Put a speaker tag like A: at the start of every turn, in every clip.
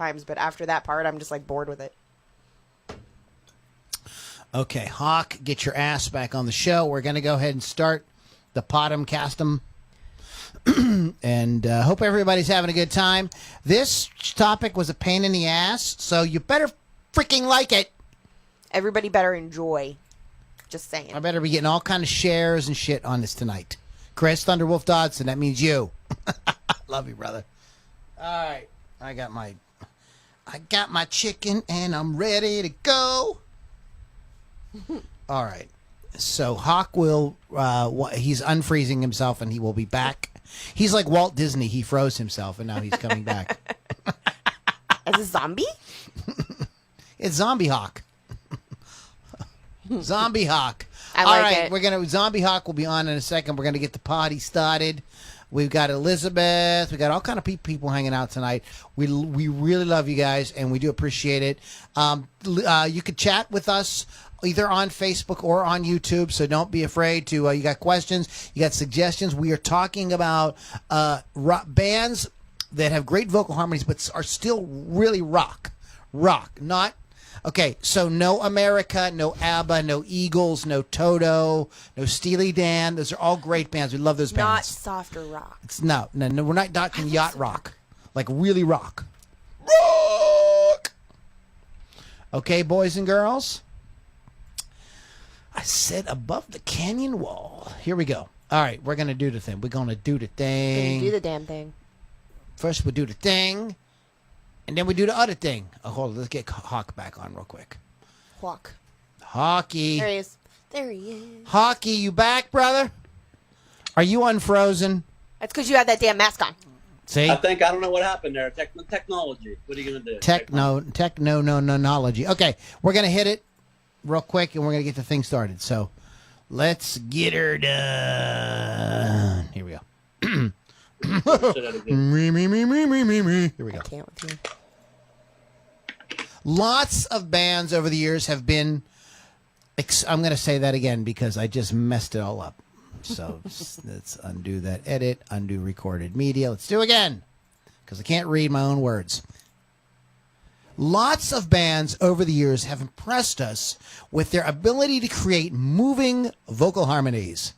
A: times, but after that part, I'm just like bored with it.
B: Okay, Hawk, get your ass back on the show. We're going to go ahead and start the Pod'em-Cast-em. And hope everybody's having a good time. This topic was a pain in the ass, so you better freaking like it.
A: Everybody better enjoy. Just saying.
B: I better be getting all kind of shares and shit on this tonight. Chris Thunderwolf Dodson, that means you. Love you, brother. All right, I got my chicken and I'm ready to go. All right. So Hawk will, he's unfreezing himself and he will be back. He's like Walt Disney. He froze himself and now he's coming back.
A: As a zombie?
B: It's Zombie Hawk. Zombie Hawk.
A: I
B: All
A: like
B: right,
A: it.
B: Zombie Hawk will be on in a second. We're going to get the party started. We've got Elizabeth. We got all kind of people hanging out tonight. We really love you guys, and we do appreciate it. You could chat with us either on Facebook or on YouTube, so don't be afraid to. You got questions, you got suggestions. We are talking about bands that have great vocal harmonies, but are still really rock, not. Okay, so no America, no ABBA, no Eagles, no Toto, no Steely Dan. Those are all great bands. We love those bands.
A: Not softer rock.
B: It's no, we're not talking yacht rock. Like really rock. Rock! Okay, boys and girls. I said above the canyon wall. Here we go. All right, we're going to do the thing. We're going to do the thing.
A: Do the damn thing.
B: First, we do the thing. And then we do the other thing. Oh, hold on. Let's get Hawk back on real quick.
A: Hawk.
B: Hockey.
A: There he is. There he is.
B: Hockey, you back, brother? Are you unfrozen?
A: That's because you had that damn mask on.
B: See?
C: I don't know what happened there. Technology. What are you going to do?
B: Technology. Okay, we're going to hit it real quick, and we're going to get the thing started. So let's get her done. Here we go. me. Here we go.
A: I can't with you.
B: Lots of bands over the years have been. I'm going to say that again because I just messed it all up. So let's undo that edit, undo recorded media. Let's do it again because I can't read my own words. Lots of bands over the years have impressed us with their ability to create moving vocal harmonies.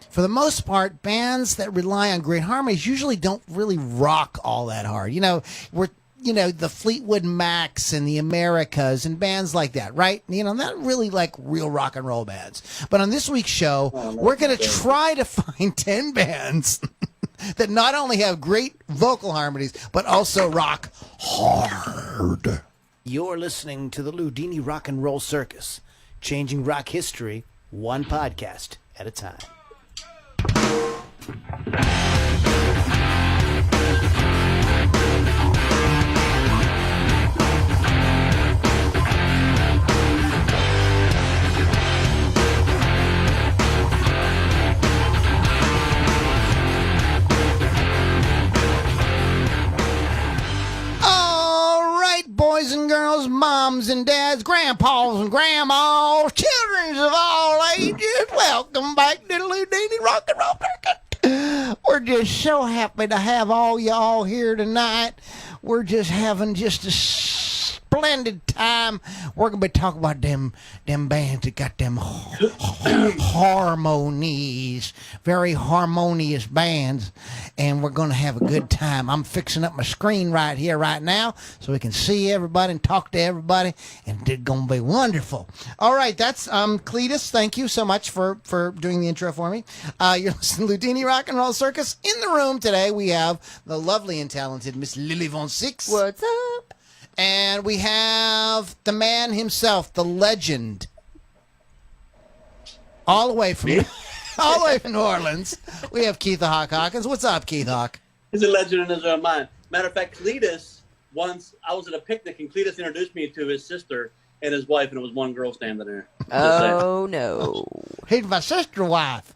B: For the most part, bands that rely on great harmonies usually don't really rock all that hard. The Fleetwood Macs and the Americas and bands like that, right? Not really like real rock and roll bands. But on this week's show, we're going to try to find 10 bands that not only have great vocal harmonies, but also rock hard. You're listening to the Ludini Rock and Roll Circus, changing rock history one podcast at a time. Boys and girls, moms and dads, grandpas and grandmas, children of all ages, welcome back to the Ludini Rock and Roll Circuit. We're just so happy to have all y'all here tonight. We're just having just a splendid time. We're going to be talking about them bands that got them harmonies, very harmonious bands, and we're going to have a good time. I'm fixing up my screen right here, right now, so we can see everybody and talk to everybody, and it's going to be wonderful. All right, that's Cletus. Thank you so much for doing the intro for me. You're listening to Ludini Rock and Roll Circus. In the room today, we have the lovely and talented Miss Lily Von Six.
A: What's up?
B: And we have the man himself, the legend, all the way from New Orleans. We have Keith the Hawk Hawkins. What's up, Keith Hawk?
C: He's a legend in his own mind. Matter of fact, Cletus, once I was at a picnic and Cletus introduced me to his sister and his wife, and it was one girl standing there.
A: Oh, no.
B: He's my sister's wife.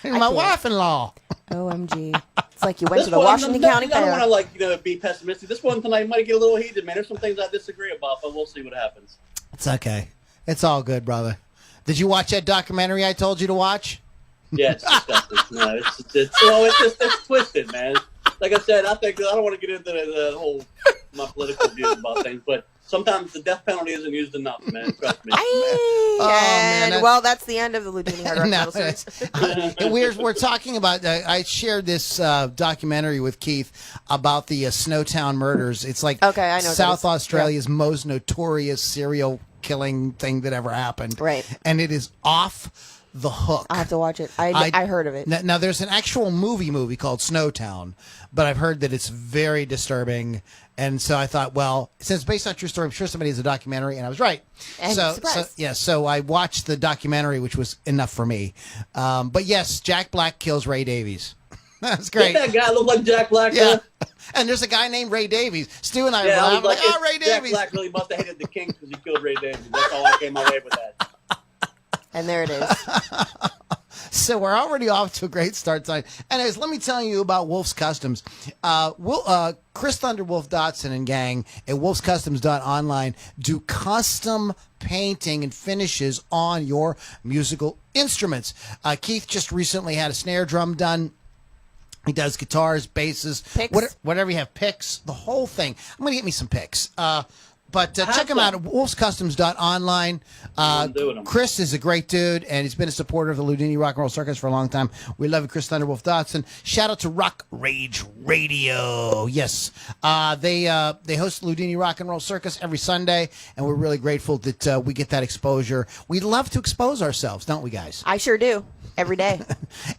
B: He's my wife-in-law.
A: OMG. It's like you went to the Washington County Fair.
C: I don't want to be pessimistic. This one tonight might get a little heated, man. There's some things I disagree about, but we'll see what happens.
B: It's okay. It's all good, brother. Did you watch that documentary I told you to watch?
C: Yeah, it's disgusting. No, it's twisted, man. like I said, I think I don't want to get into the whole my political views about things, but sometimes the death penalty isn't used enough, man. Trust me.
A: Well, that's the end of the Ludini Hard Rock
B: No,
A: Metal Series.
B: we're talking about. I shared this documentary with Keith about the Snowtown murders. It's like
A: Okay, I know what that
B: South
A: is.
B: Australia's most notorious serial killing thing that ever happened.
A: Right.
B: And it is off the hook.
A: I'll have to watch it. I heard of it.
B: Now, there's an actual movie called Snowtown, but I've heard that it's very disturbing. And so I thought, well, since it's based on a true story, I'm sure somebody has a documentary, and I was right.
A: And surprise.
B: So I watched the documentary, which was enough for me. But yes, Jack Black kills Ray Davies. That's great.
C: Did that guy look like Jack Black?
B: Yeah. And there's a guy named Ray Davies. Stu and I were
C: I was
B: like, oh, Ray
C: Jack
B: Davies.
C: Black really must have hated the Kings because he killed Ray Davies. That's all I came away with that.
A: And there it is.
B: So we're already off to a great start tonight. Anyways, let me tell you about Wolf's Customs. Chris Thunderwolf Dotson and gang at wolfscustoms.online do custom painting and finishes on your musical instruments. Keith just recently had a snare drum done. He does guitars, basses,
A: Picks.
B: whatever you have, picks, the whole thing. I'm going to get me some picks. But check him out at wolfscustoms.online. Chris is a great dude, and he's been a supporter of the Ludini Rock and Roll Circus for a long time. We love you, Chris Thunderwolf Dotson. Shout out to Rock Rage Radio. Yes. They host the Ludini Rock and Roll Circus every Sunday, and we're really grateful that we get that exposure. We love to expose ourselves, don't we, guys?
A: I sure do. Every day.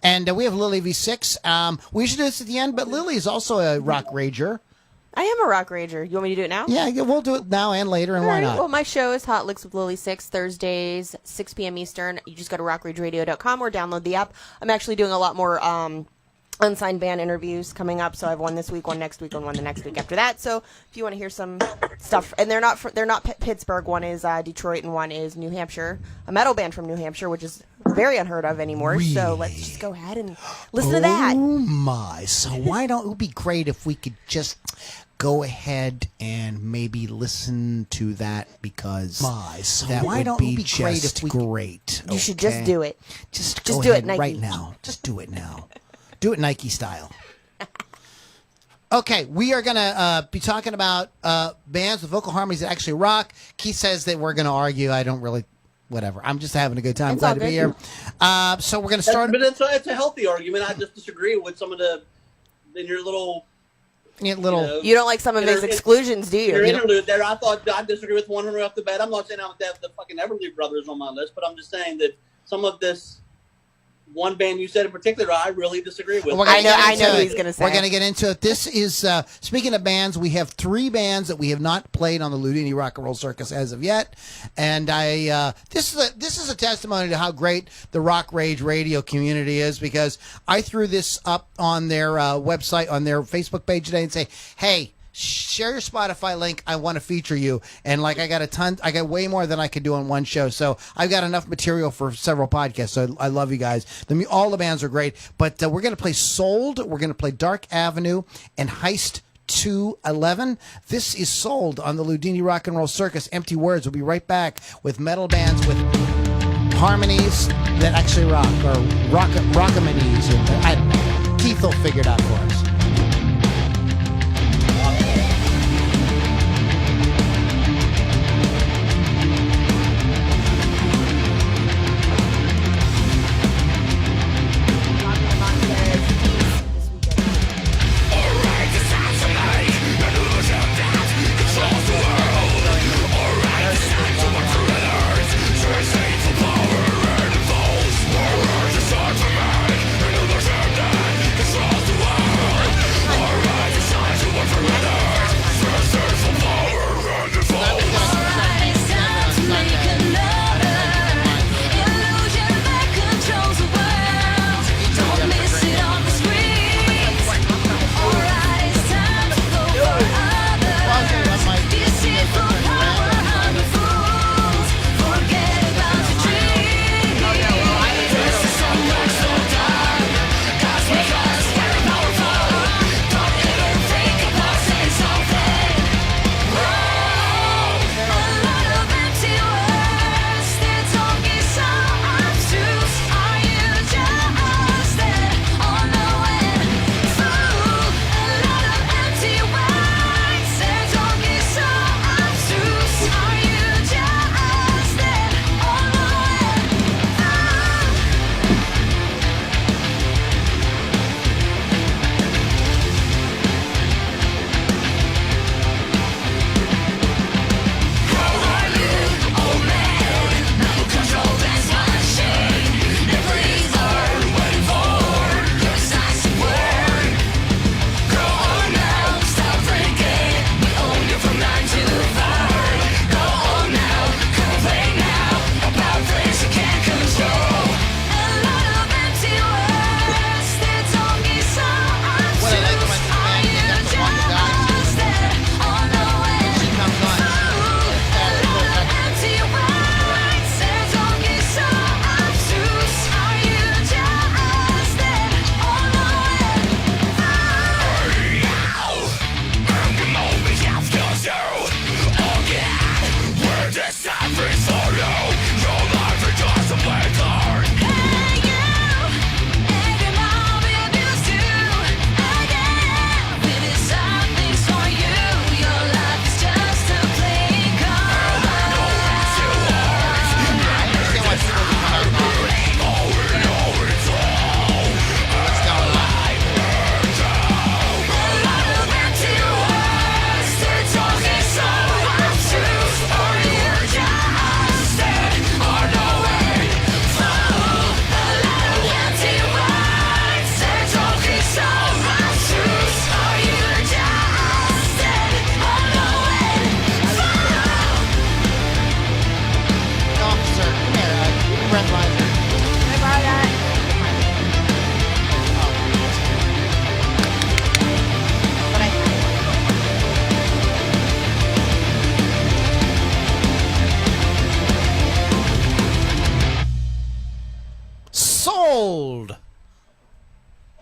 B: And we have Lily V6. We usually do this at the end, but Lily is also a rock rager.
A: I am a rock rager. You want me to do it now?
B: Yeah, we'll do it now and later, and
A: All
B: why
A: right.
B: not?
A: Well, my show is Hot Licks with Lily 6, Thursdays, 6 p.m. Eastern. You just go to rockrageradio.com or download the app. I'm actually doing a lot more unsigned band interviews coming up. So I have one this week, one next week, and one the next week after that. So if you want to hear some stuff, and they're not Pittsburgh. One is Detroit, and one is New Hampshire. A metal band from New Hampshire, which is very unheard of anymore.
B: Really?
A: So let's just go ahead and listen to that.
B: Oh my! So why don't it would be great if we could just go ahead and maybe listen to that, because that
A: why
B: would
A: don't
B: be
A: it be great
B: just
A: if we
B: great.
A: You should just do it.
B: Just
A: do
B: go
A: it,
B: ahead
A: Nike.
B: right now. Just do it now. Do it Nike style. Okay, we are going to be talking about bands with vocal harmonies that actually rock. Keith says that we're going to argue. I don't really, whatever. I'm just having a good time.
A: It's
B: Glad
A: all
B: to be
A: good.
B: here. So we're going to start.
C: But it's a healthy argument. I just disagree with some of in your little.
A: You don't like some of his exclusions, do you?
C: Your interlude there, I thought I disagree with one right off the bat. I'm not saying I would have the fucking Everly Brothers on my list, but I'm just saying that some of this one band you said in particular, I really disagree with.
B: We're gonna
A: I
B: get
A: know
B: into
A: what
B: it.
A: he's going to say.
B: We're going to get into it. This is, speaking of bands, we have 3 bands that we have not played on the Ludini Rock and Roll Circus as of yet. And this is a testimony to how great the Rock Rage Radio community is, because I threw this up on their website, on their Facebook page today, and say, hey, share your Spotify link. I want to feature you. And I got way more than I could do on one show. So I've got enough material for several podcasts. So I love you guys. All the bands are great. But we're going to play Sold. We're going to play Dark Avenue and Heist 211. This is Sold on the Ludini Rock and Roll Circus. Empty Words. We'll be right back with metal bands with harmonies that actually rock, or rockamanies. I don't know. Keith will figure it out for us.
D: Controls the world.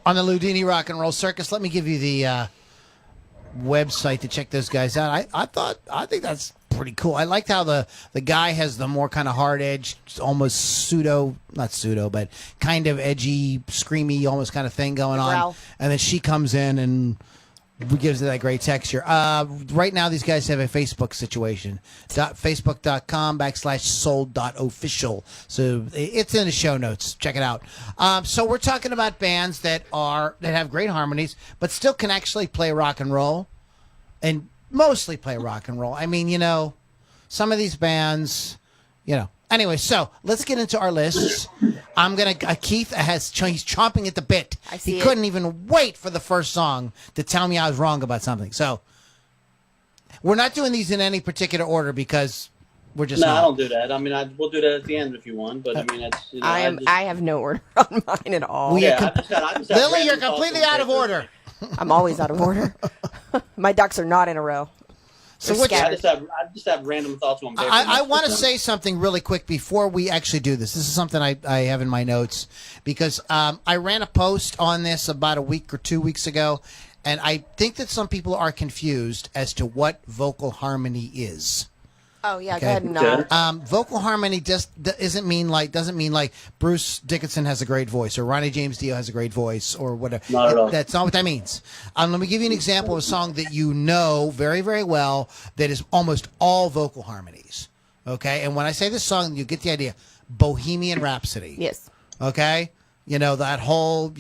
B: on the Ludini Rock and Roll Circus. Let me give you the website to check those guys out. I think that's pretty cool. I liked how the guy has the more kind of hard edge, almost not pseudo, but kind of edgy, screamy, almost kind of thing going on.
A: Growl.
B: And then she comes in and gives it that great texture. Right now, these guys have a Facebook situation. Facebook.com/sold.official. So it's in the show notes. Check it out. So we're talking about bands that have great harmonies, but still can actually play rock and roll, and mostly play rock and roll. I mean, some of these bands, Anyway, so let's get into our lists. I'm gonna. Keith he's chomping at the bit.
A: I see
B: he
A: it.
B: couldn't even wait for the first song to tell me I was wrong about something. So we're not doing these in any particular order because we're just.
C: No,
B: not.
C: I don't do that. I mean, we'll do that at the end if you want. But I mean, it's.
A: I have no order on mine at all.
B: We-
C: Yeah, I just have
B: Lily, you're
C: random
B: completely
C: thoughts on
B: out of
C: paper.
B: order.
A: I'm always out of order. My ducks are not in a row.
B: So
A: They're
B: what?
C: I
A: scattered.
C: just have random thoughts on paper.
B: I want to say something really quick before we actually do this. This is something I have in my notes because I ran a post on this about a week or 2 weeks ago, and I think that some people are confused as to what vocal harmony is.
A: Oh yeah,
B: Okay.
A: go ahead and
C: Okay.
B: Vocal harmony doesn't mean like Bruce Dickinson has a great voice or Ronnie James Dio has a great voice or whatever.
C: Not at all.
B: That's not what that means. Let me give you an example of a song that you know very, very well that is almost all vocal harmonies. Okay, and when I say this song, you get the idea. Bohemian Rhapsody.
A: yes.
B: Okay. That whole,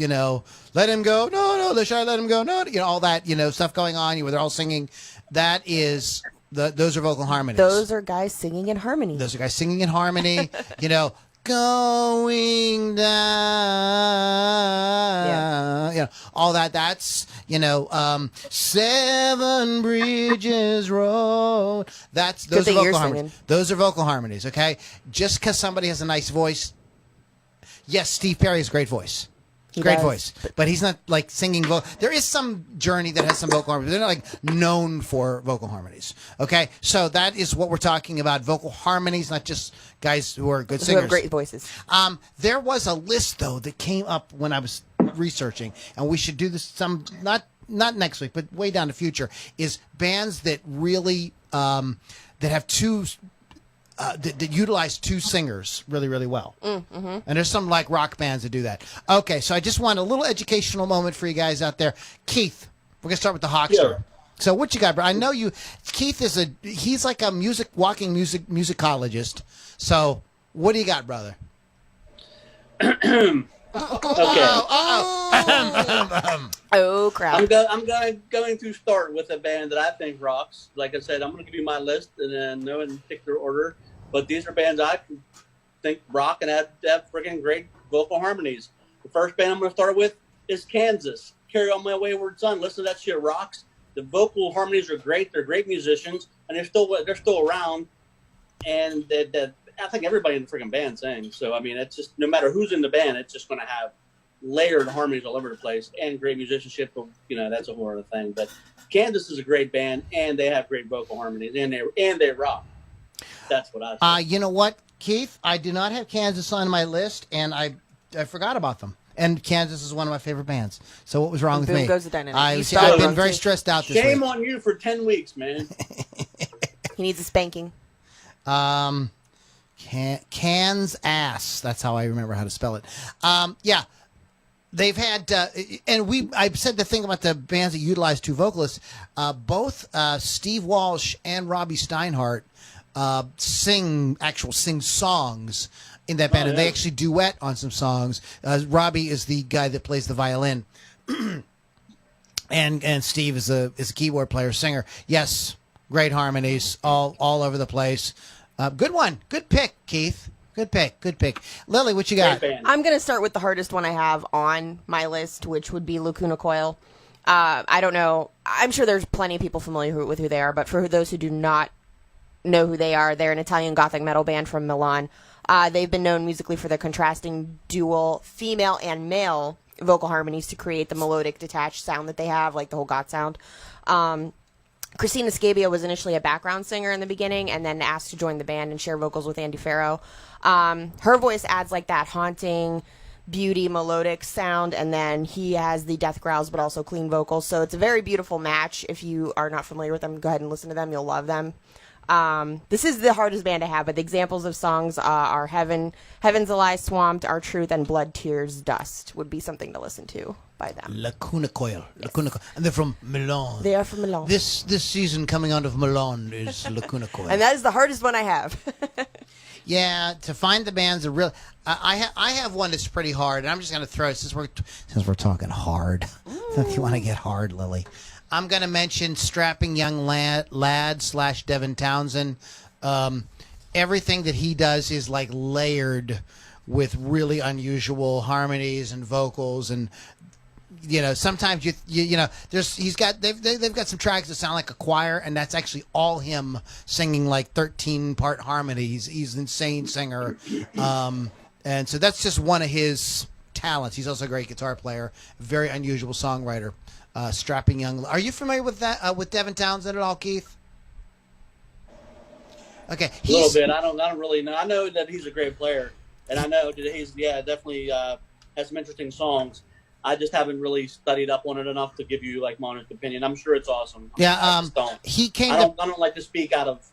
B: let him go. No, should I let him go? No, all that, stuff going on where they're all singing. That is. Those are vocal harmonies.
A: Those are guys singing in harmony.
B: Those are guys singing in harmony. Going down. All that. That's Seven Bridges Road. Those
A: Good
B: are
A: thing
B: vocal
A: you're
B: harmonies.
A: singing.
B: Those are vocal harmonies. Okay, just because somebody has a nice voice. Yes, Steve Perry has a great voice.
A: He
B: Great
A: does.
B: voice, but he's not like singing vocal. There is some Journey that has some vocal harmonies. They're not like known for vocal harmonies. Okay, so that is what we're talking about: vocal harmonies, not just guys who are good
A: Who
B: singers.
A: have great voices.
B: There was a list though that came up when I was researching, and we should do this not next week, but way down the future. Is bands that really that have two. That utilize two singers really, really well. Mm-hmm. And there's some like rock bands that do that. Okay, so I just want a little educational moment for you guys out there. Keith, we're going to start with the Hawkster.
C: Sure.
B: So what you got, bro? I know Keith he's like a walking musicologist. So what do you got, brother?
C: Okay.
A: Oh crap!
C: I'm going to start with a band that I think rocks. Like I said, I'm going to give you my list and then no in particular order. But these are bands I think rock and have freaking great vocal harmonies. The first band I'm going to start with is Kansas. Carry On My Wayward Son. Listen to that shit, rocks. The vocal harmonies are great. They're great musicians, and they're still around. And I think everybody in the freaking band sings. So I mean, it's just no matter who's in the band, it's just going to have layered harmonies all over the place and great musicianship. That's a whole other thing. But Kansas is a great band, and they have great vocal harmonies, and they rock. That's what I say.
B: You know what, Keith? I do not have Kansas on my list, and I forgot about them. And Kansas is one of my favorite bands. So what was wrong with
A: Boom
B: me?
A: goes the dynamite.
B: I've
A: You started
B: been
A: wrong,
B: very
A: too.
B: stressed out this
C: Shame
B: week.
C: on you for 10 weeks, man.
A: He needs a spanking.
B: Cans ass. That's how I remember how to spell it. Yeah. They've had, I've said the thing about the bands that utilize two vocalists. Both Steve Walsh and Robbie Steinhardt sing songs in that band, and they actually duet on some songs. Robbie is the guy that plays the violin, and Steve is a keyboard player, singer. Yes, great harmonies all over the place. Good one, good pick, Keith. Good pick. Lily, what you got?
C: Great band.
A: I'm going to start with the hardest one I have on my list, which would be Lacuna Coil. I don't know. I'm sure there's plenty of people familiar with who they are, but for those who do not know who they are, they're an Italian gothic metal band from Milan. They've been known musically for their contrasting dual female and male vocal harmonies to create the melodic detached sound that they have, like the whole goth sound. Christina Scabia was initially a background singer in the beginning and then asked to join the band and share vocals with Andy Farrow. Her voice adds like that haunting, beauty melodic sound, and then he has the death growls but also clean vocals. So it's a very beautiful match. If you are not familiar with them, go ahead and listen to them. You'll love them. This is the hardest band to have, but the examples of songs are Heaven's a Lie, Swamped, Our Truth, and Blood, Tears, Dust would be something to listen to by them.
B: Lacuna Coil. Lacuna Coil. And they're from Milan.
A: They are from Milan.
B: This season coming out of Milan is Lacuna Coil.
A: And that is the hardest one I have.
B: Yeah, to find the bands are real. I have one that's pretty hard, and I'm just going to throw it since we're talking hard. If you want to get hard, Lily, I'm going to mention Strapping Young Lad / Devin Townsend. Everything that he does is like layered with really unusual harmonies and vocals, and sometimes you know they've got some tracks that sound like a choir, and that's actually all him singing like 13-part harmonies. He's an insane singer, and so that's just one of his talents. He's also a great guitar player, very unusual songwriter. Strapping Young. Are you familiar with that with Devin Townsend at all, Keith? Okay,
C: a little bit. I don't really know. I know that he's a great player, and I know that he's definitely has some interesting songs. I just haven't really studied up on it enough to give you like my honest opinion. I'm sure it's awesome.
B: Yeah,
C: I just don't. I don't like to speak out of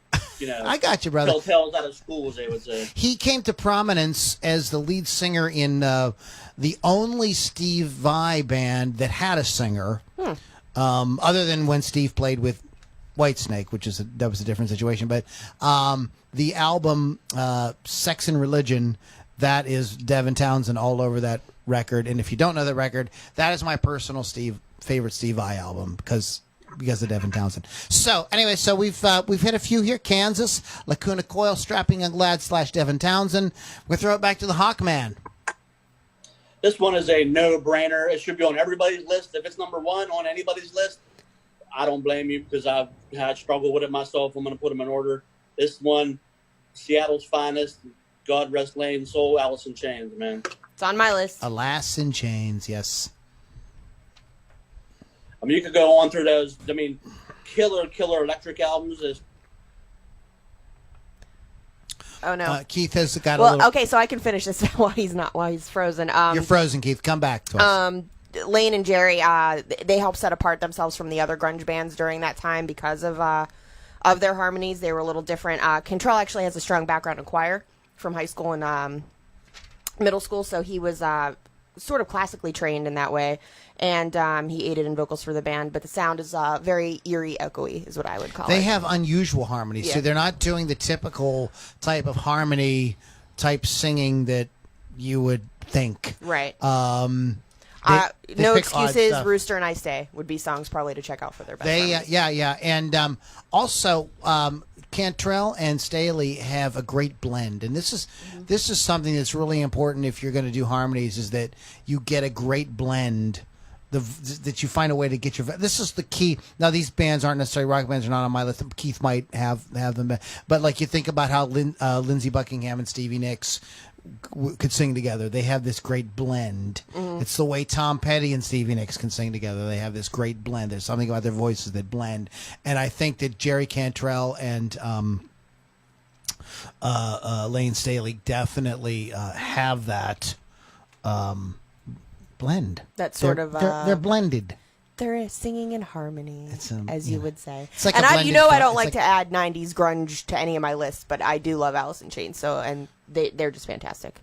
B: I got you, brother.
C: Telltales out of school, as they would say.
B: He came to prominence as the lead singer in the only Steve Vai band that had a singer, other than when Steve played with Whitesnake, that was a different situation. But the album Sex and Religion, that is Devin Townsend all over that record. And if you don't know that record, that is my personal favorite Steve Vai album because of Devin Townsend. So anyway, we've hit a few here. Kansas, Lacuna Coil, Strapping Young Lad / Devin Townsend. We'll throw it back to the Hawkman.
C: This one is a no-brainer. It should be on everybody's list. If it's number one on anybody's list, I don't blame you because I've had struggled with it myself. I'm going to put them in order. This one, Seattle's finest, God Rest Lane Soul, Alice in Chains, man.
A: It's on my list.
B: Alice in Chains, yes.
C: I mean, you could go on through those. I mean, killer Electric albums.
A: Oh no,
B: Keith has got a little.
A: Okay, so I can finish this while he's frozen.
B: You're frozen, Keith. Come back to us.
A: Lane and Jerry, they helped set apart themselves from the other grunge bands during that time because of their harmonies. They were a little different. Cantrell actually has a strong background in choir from high school and middle school, so he was sort of classically trained in that way, and he aided in vocals for the band. But the sound is very eerie, echoey, is what I would call it.
B: They have unusual harmonies,
A: Yeah.
B: so they're not doing the typical type of harmony type singing that you would think.
A: Right.
B: They
A: No
B: pick odd
A: Excuses,
B: stuff.
A: Rooster and I Stay would be songs probably to check out for their best.
B: They
A: harmonies.
B: and also Cantrell and Staley have a great blend, and this is something that's really important if you're going to do harmonies, is that you get a great blend. That you find a way to get your. This is the key. Now these bands aren't necessarily rock bands; are not on my list. Keith might have them, but like you think about how Lindsey Buckingham and Stevie Nicks could sing together. They have this great blend. Mm-hmm. It's the way Tom Petty and Stevie Nicks can sing together. They have this great blend. There's something about their voices that blend, and I think that Jerry Cantrell and Lane Staley definitely have that blend.
A: That sort
B: they're blended.
A: They're singing in harmony, as you would say.
B: It's like
A: and
B: a
A: I
B: blended
A: don't
B: it's
A: like to add '90s grunge to any of my lists, but I do love Alice in Chains. So, and they're just fantastic.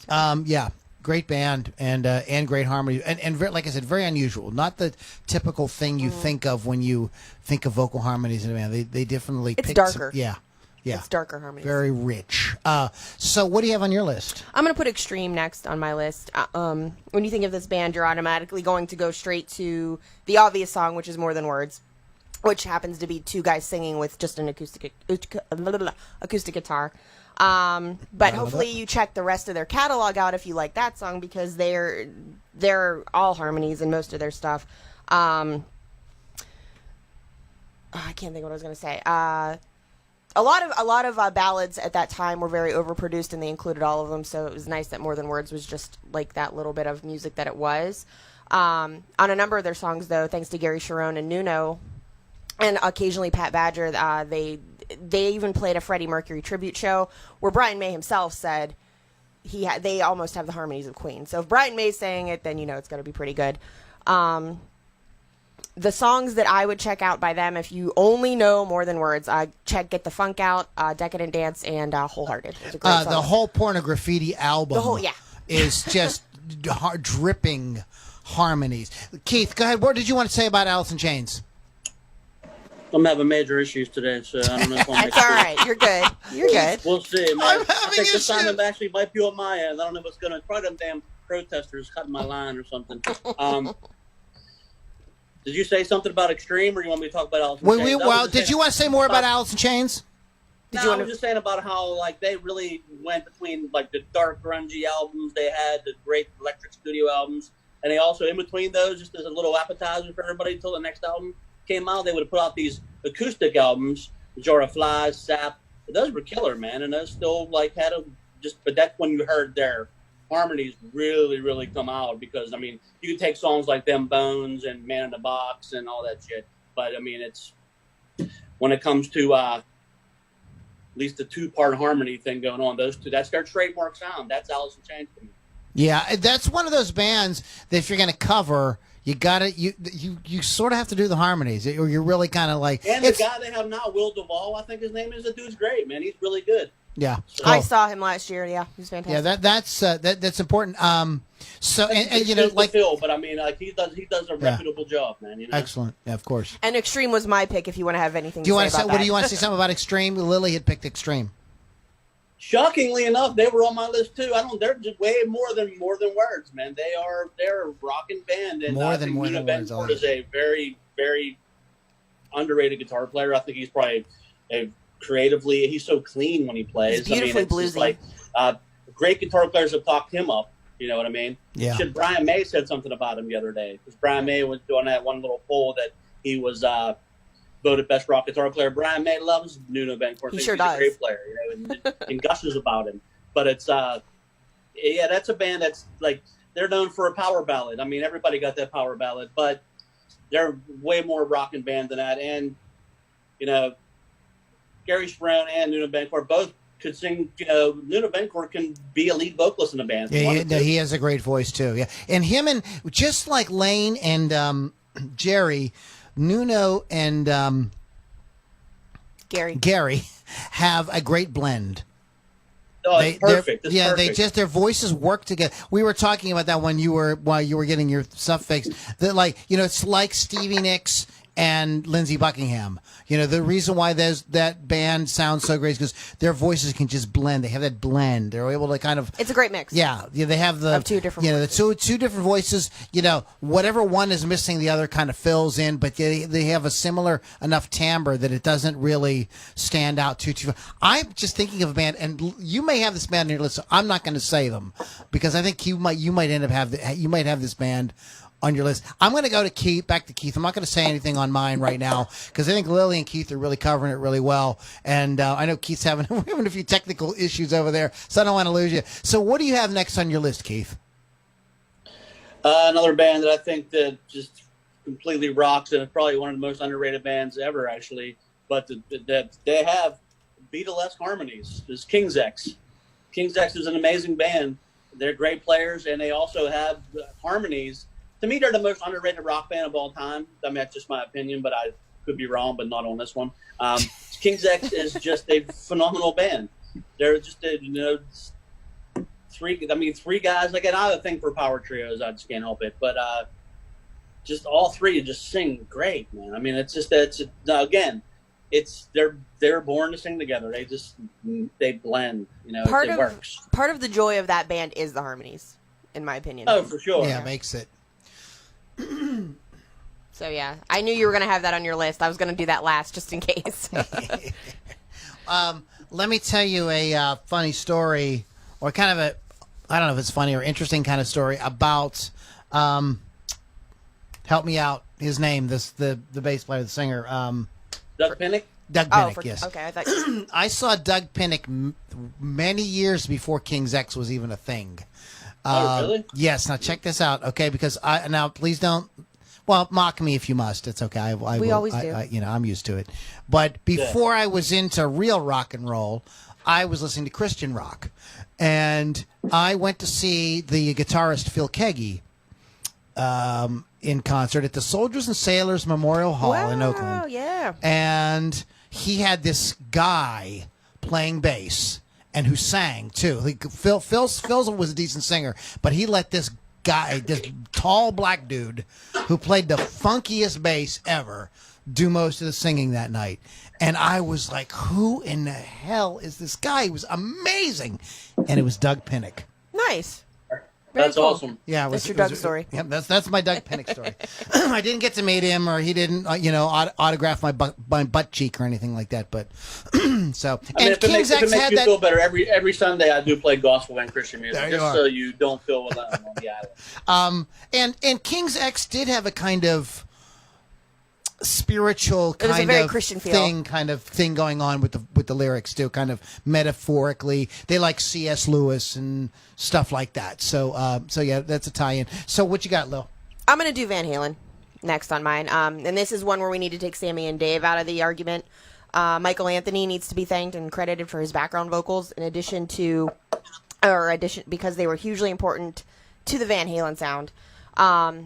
B: Yeah, great band and great harmony, and very, like I said, very unusual. Not the typical thing you think of when you think of vocal harmonies in a band. They definitely
A: It's
B: picked
A: darker.
B: Yeah.
A: It's darker harmonies.
B: Very rich. So what do you have on your list?
A: I'm going to put Extreme next on my list. When you think of this band, you're automatically going to go straight to the obvious song, which is More Than Words, which happens to be two guys singing with just an acoustic guitar. But hopefully you check the rest of their catalog out if you like that song, because they're all harmonies in most of their stuff. I can't think of what I was going to say. A lot of ballads at that time were very overproduced, and they included all of them. So it was nice that More Than Words was just like that little bit of music that it was. On a number of their songs, though, thanks to Gary Cherone and Nuno, and occasionally Pat Badger, they even played a Freddie Mercury tribute show where Brian May himself said, they almost have the harmonies of Queen. So if Brian May's saying it, then it's going to be pretty good. The songs that I would check out by them, if you only know More Than Words, Get the Funk Out, Decadent Dance, and Wholehearted.
B: The whole Pornograffiti album is just dripping harmonies. Keith, go ahead. What did you want to say about Alice in Chains?
C: I'm having major issues today, so I don't know if I'm
A: That's all right. You're good. You're good.
C: We'll see, man.
B: I'm
C: I
B: having
C: think this time
B: issues.
C: it actually might be on my end. I don't know what's going to. Probably them damn protesters cutting my line or something. Did you say something about Extreme, or you want me to talk about Alice in Chains?
B: Did you want to say more about Alice in Chains?
C: I was just saying about how they really went between the dark grungy albums they had, the great electric studio albums, and they also in between those, just as a little appetizer for everybody until the next album came out, they would have put out these acoustic albums, Jar of Flies, Sap. Those were killer, man, and those still had but that's when you heard their harmonies really, really come out, because you could take songs like Them Bones and Man in the Box and all that shit, but it's when it comes to at least the 2-part harmony thing going on, those two, that's their trademark sound. That's Alice in Chains for me.
B: Yeah, that's one of those bands that if you're going to cover, you sort of have to do the harmonies, or you're really kind of like.
C: And the guy they have now, Will Duvall, I think his name is. The dude's great, man. He's really good.
B: Yeah,
A: I saw him last year. Yeah, he was fantastic.
B: Yeah, that's important. So and
C: Phil, but he does a reputable job, man.
B: Excellent. Yeah, of course.
A: And Extreme was my pick. If you want to have anything,
B: do you
A: to
B: want
A: say
B: to say?
A: about
B: What
A: that.
B: do you want to say something about Extreme? Lily had picked Extreme.
C: Shockingly enough, they were on my list too. They're just way more than Words, man. They're a rocking band, and I think Nuna Benford is a very, very underrated guitar player. I think he's probably creatively, he's so clean when he plays.
A: He's beautifully bluesy.
C: Great guitar players have talked him up. You know what I mean?
B: Yeah.
C: Brian May said something about him the other day, because Brian May was doing that one little poll that he was voted best rock guitar player. Brian May loves Nuno Benford.
A: He sure
C: does.
A: He's
C: a great player, and gushes about him. But it's that's a band that's they're known for a power ballad. Everybody got that power ballad, but they're way more rocking band than that. And Gary Sperone and Nuno Benford both could sing. Nuno Benford can be a lead vocalist in a band.
B: Yeah, he has a great voice too. Yeah, and him and just like Lane and Jerry, Nuno and Gary have a great blend.
C: Oh, it's perfect. It's perfect.
B: Their voices work together. We were talking about that while you were getting your stuff fixed. That it's like Stevie Nicks and Lindsey Buckingham. The reason why that band sounds so great is because their voices can just blend. They have that blend. They're able to kind of.
A: It's a great mix.
B: Yeah, they have
A: of two different.
B: The two different voices. Whatever one is missing, the other kind of fills in. But they have a similar enough timbre that it doesn't really stand out too. I'm just thinking of a band, and you may have this band on your list. So I'm not going to say them because I think you might end up have this band on your list. I'm going to go to back to Keith. I'm not going to say anything on mine right now because I think Lily and Keith are really covering it really well. And I know Keith's having a few technical issues over there, so I don't want to lose you. So what do you have next on your list, Keith?
C: Another band that I think that just completely rocks, and it's probably one of the most underrated bands ever, actually. But that they have Beatlesque harmonies is King's X. King's X is an amazing band. They're great players, and they also have harmonies. To me, they're the most underrated rock band of all time. That's just my opinion, but I could be wrong, but not on this one. King's X is just a phenomenal band. They're just, three guys. And I have a thing for power trios. I just can't help it. But just all three just sing great, man. They're born to sing together. They blend. It works.
A: Part of the joy of that band is the harmonies, in my opinion.
C: Oh, for sure.
B: Yeah, it makes it.
A: So yeah, I knew you were going to have that on your list. I was going to do that last just in case.
B: Let me tell you a funny story, or kind of I don't know if it's funny or interesting kind of story about. Help me out. His name, the bass player, the singer.
C: Doug Pinnick.
B: Doug Pinnick, yes.
A: Okay, I thought.
B: I saw Doug Pinnick many years before King's X was even a thing.
C: Oh, really?
B: Yes. Now check this out, okay? Because now please don't. Well, mock me if you must. It's okay.
A: We always do.
B: I'm used to it. But before I was into real rock and roll, I was listening to Christian rock, And I went to see the guitarist Phil Keggy in concert at the Soldiers and Sailors Memorial Hall in Oakland.
A: Oh, yeah.
B: And he had this guy playing bass and who sang too. Phil was a decent singer, but he let this guy, this tall black dude who played the funkiest bass ever, do most of the singing that night. And I was like, who in the hell is this guy? He was amazing. And it was Doug Pinnick.
A: Nice. Very
C: That's
A: cool.
C: awesome.
B: Yeah,
A: That's your Doug story.
B: Yep, that's my Doug Pinnick story. I didn't get to meet him, or he didn't, autograph my butt cheek or anything like that. But so,
C: I mean,
B: and King's X
C: if it makes
B: had
C: you
B: that.
C: feel better, every Sunday I do play gospel and Christian music,
B: There you
C: just
B: are.
C: so you don't feel alone on the island.
B: And King's X did have a kind of spiritual
A: It was a
B: kind
A: very
B: of
A: Christian feel.
B: thing going on with the lyrics too, kind of metaphorically. They like C.S. Lewis and stuff like that. So yeah, that's a tie-in. So what you got, Lil?
A: I'm going to do Van Halen next on mine. And this is one where we need to take Sammy and Dave out of the argument. Michael Anthony needs to be thanked and credited for his background vocals because they were hugely important to the Van Halen sound.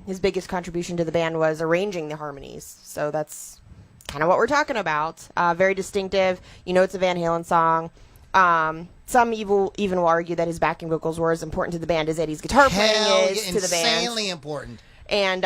A: His biggest contribution to the band was arranging the harmonies. So that's kind of what we're talking about. Very distinctive. It's a Van Halen song. Some even will argue that his backing vocals were as important to the band as Eddie's guitar playing is to the band.
B: Insanely important.
A: And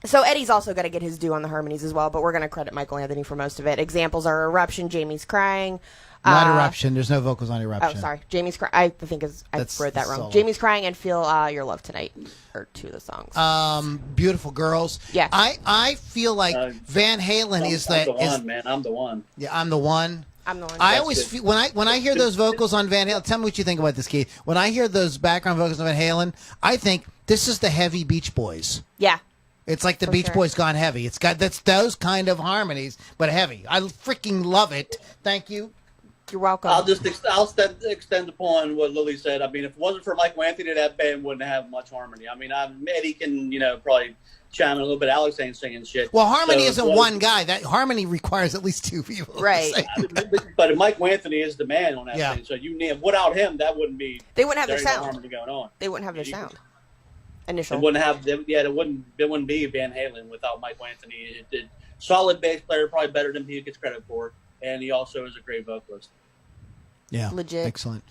A: so Eddie's also got to get his due on the harmonies as well, but we're going to credit Michael Anthony for most of it. Examples are Eruption, Jamie's Crying.
B: Not Eruption. There's no vocals on Eruption.
A: Oh, sorry. Jamie's Crying. I think I wrote that wrong.
B: solo.
A: Jamie's Crying and Feel Your Love Tonight are two of the songs.
B: Beautiful Girls.
A: Yeah.
B: I feel like Van Halen is
C: I'm the one, man. I'm the one.
B: Yeah, I'm the one.
A: I'm the one.
B: I always feel when I hear those vocals on Van Halen. Tell me what you think about this, Keith. When I hear those background vocals on Van Halen, I think this is the heavy Beach Boys.
A: Yeah.
B: It's like the
A: For
B: Beach
A: sure.
B: Boys gone heavy. That's those kind of harmonies, but heavy. I freaking love it. Thank you.
A: You're welcome.
C: I'll extend upon what Lily said. I mean, if it wasn't for Michael Anthony, that band wouldn't have much harmony. I mean, Eddie can, probably chime in a little bit. Alex ain't singing shit.
B: Well, harmony
C: So,
B: isn't one guy. That harmony requires at least two people.
A: Right.
C: But Michael Anthony is the man on that
B: Yeah.
C: thing. So without him, that wouldn't be.
A: They wouldn't have their
C: there ain't no
A: sound.
C: harmony going on.
A: They wouldn't have their
C: You-
A: sound.
C: It
A: Initial.
C: wouldn't have. It wouldn't be Van Halen without Michael Anthony. It did solid bass player, probably better than he gets credit for, and he also is a great vocalist.
B: Yeah.
A: Legit.
B: Excellent.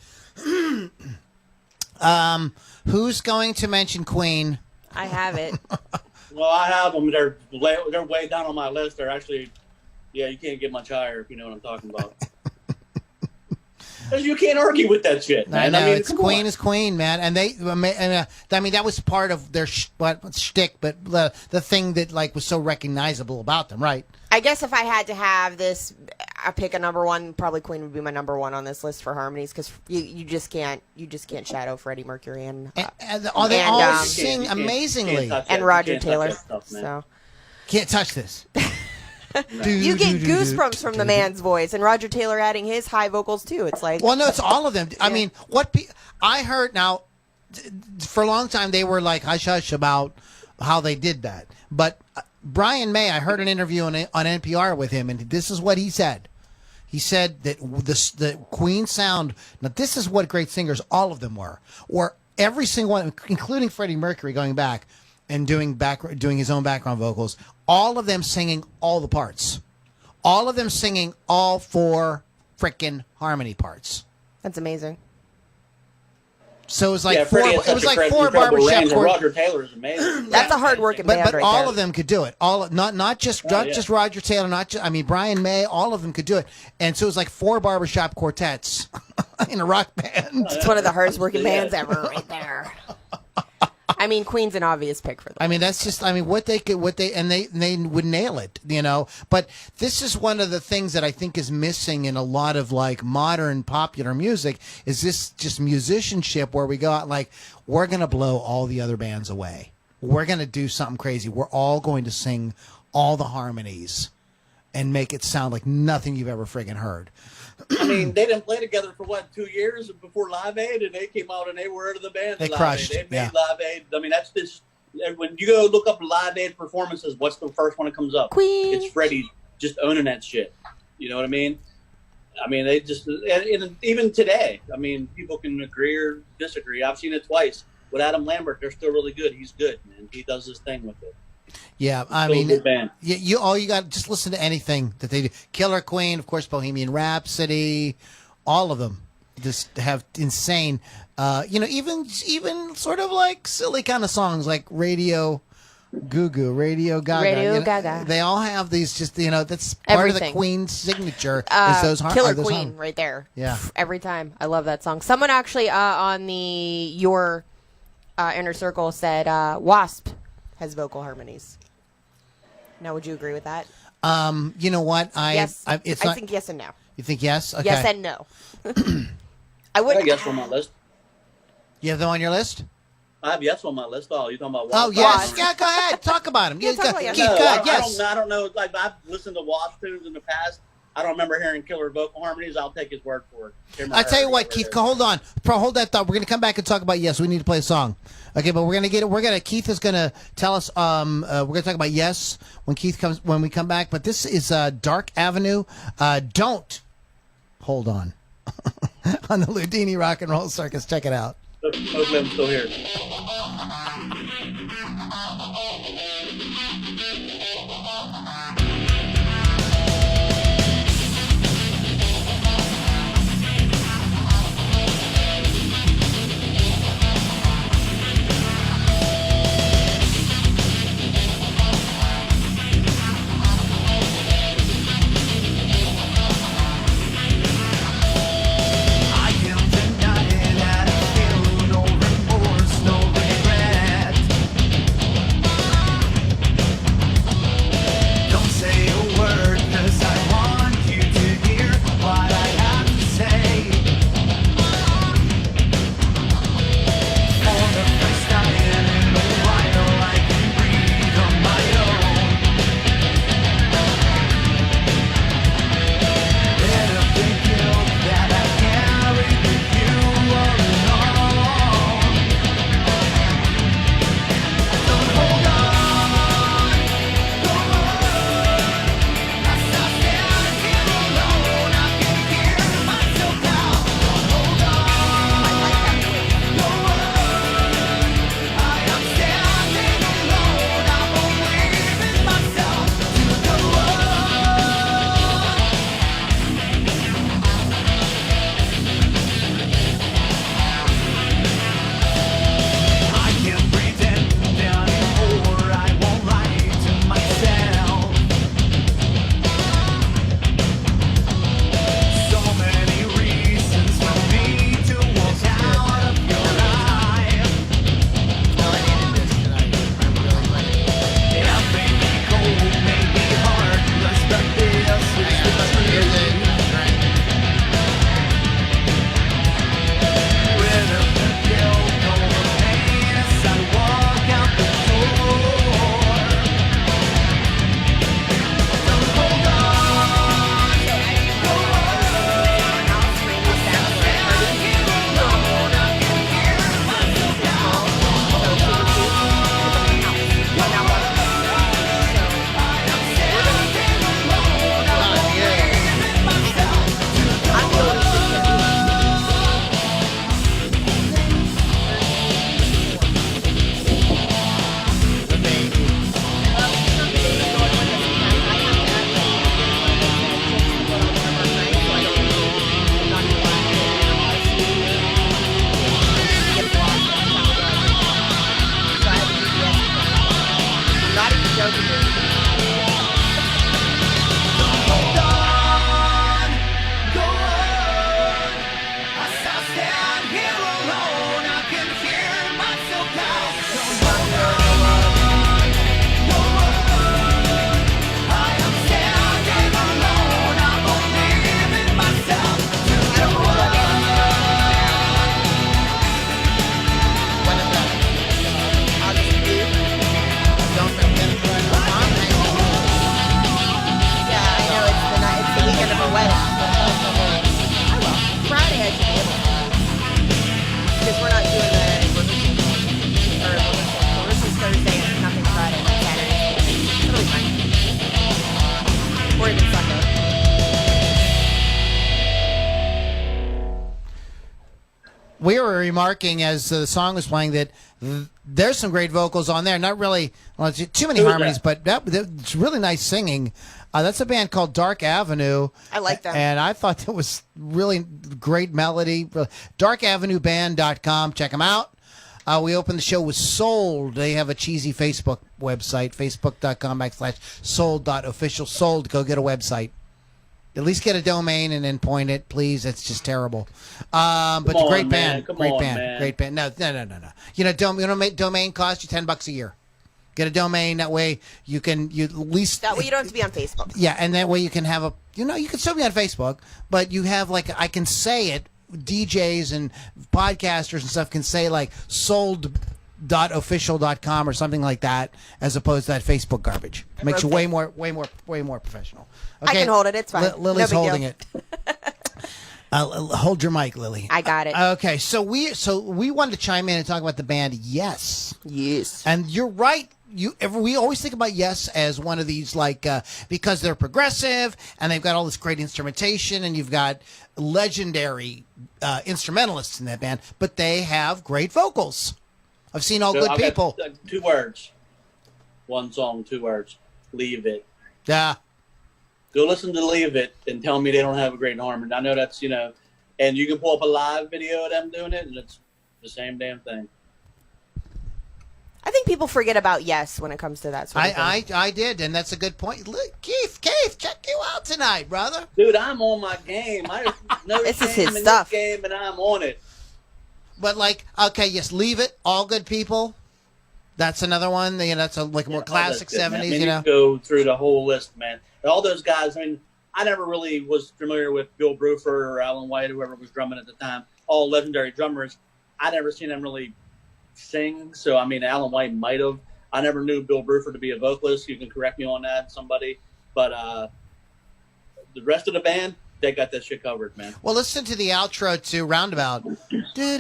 B: Who's going to mention Queen?
A: I have it.
C: Well, I have them. They're way down on my list. They're actually, you can't get much higher if you know what I'm talking about. 'Cause you can't argue with that shit, man.
B: I know,
C: mean,
B: it's
C: come
B: Queen
C: on.
B: is Queen, man, and that was part of their shtick, but the thing that was so recognizable about them, right?
A: I guess if I had to have this, I pick a number one. Probably Queen would be my number one on this list for harmonies because you just can't shadow Freddie Mercury and
B: They
A: And,
B: all sing
C: You can't
B: amazingly.
C: touch that.
A: and
C: You
A: Roger
C: can't touch
A: Taylor.
C: that stuff, man.
A: So
B: Can't touch this.
A: you get goosebumps from the man's voice, and Roger Taylor adding his high vocals too. It's like
B: Well, no, it's all of them. I mean, I heard now, for a long time they were like hush hush about how they did that. But Brian May, I heard an interview on NPR with him, and this is what he said. He said that the Queen sound. Now, this is what great singers, all of them were, or every single one, including Freddie Mercury, going back and doing his own background vocals. All of them singing all the parts. All of them singing all four frickin' harmony parts.
A: that's amazing.
B: So it was like
C: Freddie has such a
B: four
C: incredible
B: barbershop
C: range, and
B: chords.
C: Roger Taylor is amazing.
A: That's a hard working band
B: But
A: right
B: all
A: there.
B: of them could do it. Not just Roger Taylor, Brian May. All of them could do it. And so it was like four barbershop quartets in a rock band.
A: It's one of the hardest working
C: Yeah.
A: bands ever, right there. I mean, Queen's an obvious pick for them.
B: I mean, that's just, what they would nail it, But this is one of the things that I think is missing in a lot of modern popular music is this just musicianship where we go out we're going to blow all the other bands away. We're going to do something crazy. We're all going to sing all the harmonies and make it sound like nothing you've ever friggin' heard.
C: I mean, they didn't play together for 2 years before Live Aid, and they came out and they were out of the band.
B: They
C: Live
B: crushed,
C: Aid. They
B: yeah.
C: made Live Aid. I mean, that's this. When you go look up Live Aid performances, what's the first one that comes up?
A: Queen.
C: It's Freddie just owning that shit. You know what I mean? I mean, they just and even today. I mean, people can agree or disagree. I've seen it twice with Adam Lambert. They're still really good. He's good, man. He does his thing with it.
B: Yeah, I
C: Still a
B: mean,
C: good band.
B: you all you got just listen to anything that they do. Killer Queen, of course, Bohemian Rhapsody, all of them just have insane. Even sort of like silly kind of songs like Radio Goo Goo, Radio Gaga.
A: Radio Gaga.
B: They all have these just that's part of the
A: Everything.
B: Queen's signature. Is those
A: Killer
B: those
A: Queen
B: hum-
A: right there.
B: Yeah.
A: Every time. I love that song. Someone actually on your inner circle said Wasp has vocal harmonies. Now, would you agree with that?
B: You know what?
A: Yes. I
B: it's not.
A: think yes and no.
B: You think yes? Okay.
A: Yes and no. I
C: I
A: wouldn't.
C: guess on my list.
B: You have them on your list?
C: I have yes on my list. Oh, you talking about?
B: Oh,
C: Wasp?
B: yes. Yeah, go ahead. Talk about them.
A: Yeah, talk about
B: Keith,
A: yes.
B: go
C: No,
B: ahead. Yes.
C: I don't know. Like, I've listened to Wasp tunes in the past. I don't remember hearing killer vocal harmonies. I'll take his word for it.
B: I tell you what, Keith, hold on. Hold that thought. We're going to come back and talk about yes. We need to play a song. Okay, but Keith is going to tell us, we're going to talk about yes when we come back. But this is Dark Avenue. Don't hold on. On the Ludini Rock and Roll Circus. Check it out.
C: Hopefully I'm still here.
D: I am denying, I feel no remorse, no
B: we were remarking as the song was playing that there's some great vocals on there. Not really too many harmonies, but it's really nice singing. That's a band called Dark Avenue.
A: I like them.
B: And I thought that was really great melody. DarkAvenueBand.com. Check them out. We opened the show with Sold. They have a cheesy Facebook website, facebook.com/sold.official. Sold. Go get a website. At least get a domain and then point it, please. It's just terrible. But great band. Great band. No. You know, domain costs you $10 a year. Get a domain. That way you at least.
A: That way you don't have to be on Facebook.
B: Yeah, and that way you can have you can still be on Facebook, but you have I can say it. DJs and podcasters and stuff can say sold.official.com or something like that, as opposed to that Facebook garbage. It makes you way more professional. Okay,
A: I can hold it. It's fine.
B: Lily's holding it. Hold your mic, Lily.
A: I got it.
B: Okay, so we wanted to chime in and talk about the band Yes.
A: Yes.
B: And you're right. We always think about Yes as one of these because they're progressive and they've got all this great instrumentation and you've got legendary instrumentalists in that band, but they have great vocals. I've seen all good people.
C: Got, 2 words. One song, 2 words. Leave It.
B: Yeah.
C: Go listen to Leave It and tell me they don't have a great harmony. I know that's, and you can pull up a live video of them doing it and it's the same damn thing.
A: I think people forget about Yes when it comes to that sort of thing.
B: I did, and that's a good point. Look, Keith, check you out tonight, brother.
C: Dude, I'm on my game.
A: This is his stuff.
C: This game, and I'm on it.
B: But okay, yes, Leave It. All Good People. That's another one. That's a more classic 70s.
C: You go through the whole list, man. And all those guys. I mean, I never really was familiar with Bill Bruford or Alan White, whoever was drumming at the time. All legendary drummers. I never seen them really sing. So, I mean, Alan White might have. I never knew Bill Bruford to be a vocalist. You can correct me on that, somebody. But the rest of the band, they got that shit covered, man.
B: Well, listen to the outro to Roundabout.
C: Yeah.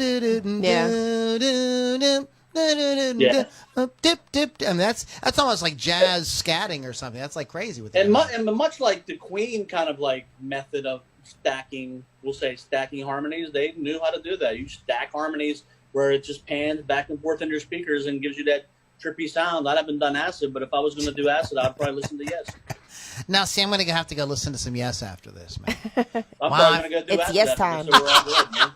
B: Dip. I mean, that's almost like jazz scatting or something. That's crazy with that.
C: And much like the Queen kind of method of stacking, we'll say stacking harmonies, they knew how to do that. You stack harmonies where it just pans back and forth in your speakers and gives you that trippy sound. I haven't done acid, but if I was going to do acid, I'd probably listen to Yes.
B: Now, see, I'm going to have to go listen to some Yes after this, man.
C: I'm probably going to go do acid.
A: It's Yes time.
C: So we're all good, man.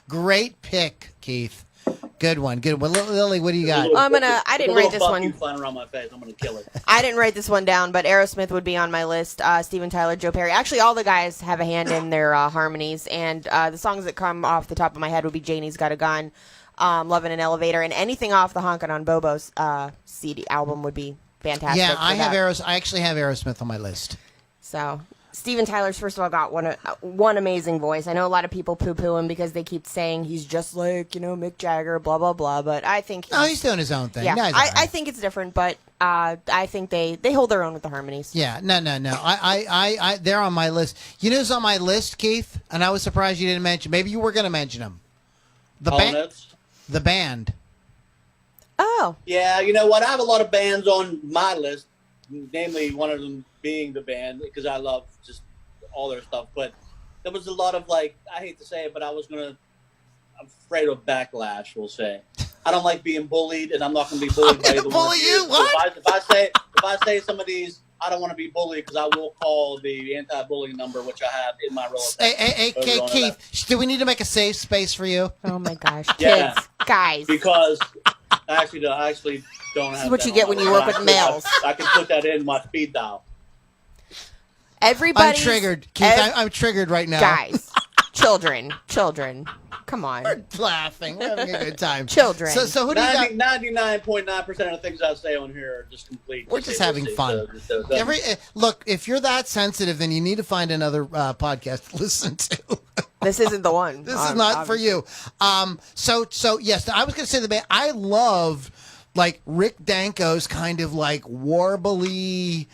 B: Great pick, Keith. Good one. Lily, what do you got?
A: I didn't write this one.
C: Flying around my face. I'm going to kill it.
A: I didn't write this one down, but Aerosmith would be on my list. Steven Tyler, Joe Perry. Actually, all the guys have a hand in their harmonies, and the songs that come off the top of my head would be Janie's Got a Gun, Love in an Elevator, and anything off the Honkin' on Bobo's CD album would be fantastic.
B: Yeah, I actually have Aerosmith on my list.
A: So Steven Tyler's, first of all, got one amazing voice. I know a lot of people poo-poo him because they keep saying he's just like, Mick Jagger, blah, blah, blah. But I think
B: he's doing his own thing.
A: Yeah,
B: no,
A: I think it's different, but I think they hold their own with the harmonies.
B: Yeah, no. I they're on my list. You know who's on my list, Keith? And I was surprised you didn't mention. Maybe you were going to mention him. The band.
A: Oh.
C: Yeah, you know what? I have a lot of bands on my list, namely one of them being the band, because I love just all their stuff. But there was a lot of I hate to say it, but I'm afraid of backlash, we'll say. I don't like being bullied, and I'm not going to be bullied by either one of you.
B: What?
C: If I say some of these, I don't want to be bullied because I will call the anti-bullying number, which I have in my role.
B: Hey, Keith, do we need to make a safe space for you?
A: Oh my gosh,
C: Yeah.
A: kids, guys.
C: Because I actually don't have.
A: This is what you get when you work with males.
C: I can put that in my speed dial.
A: Everybody.
B: I'm triggered, Keith. I'm triggered right now.
A: Guys, children. Come on.
B: We're laughing. We're having a good time.
A: Children.
B: So who do you got?
C: 99.9% of the things I say on here are just complete.
B: We're just having fun. Look, if you're that sensitive, then you need to find another podcast to listen to.
A: This isn't the one.
B: This is not for you. So yes, I was going to say the band. I love Rick Danko's kind of warbly,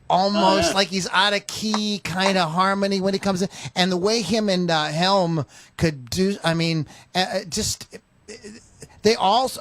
B: almost like he's out of key kind of harmony when he comes in, and the way him and Helm could do. I mean, they all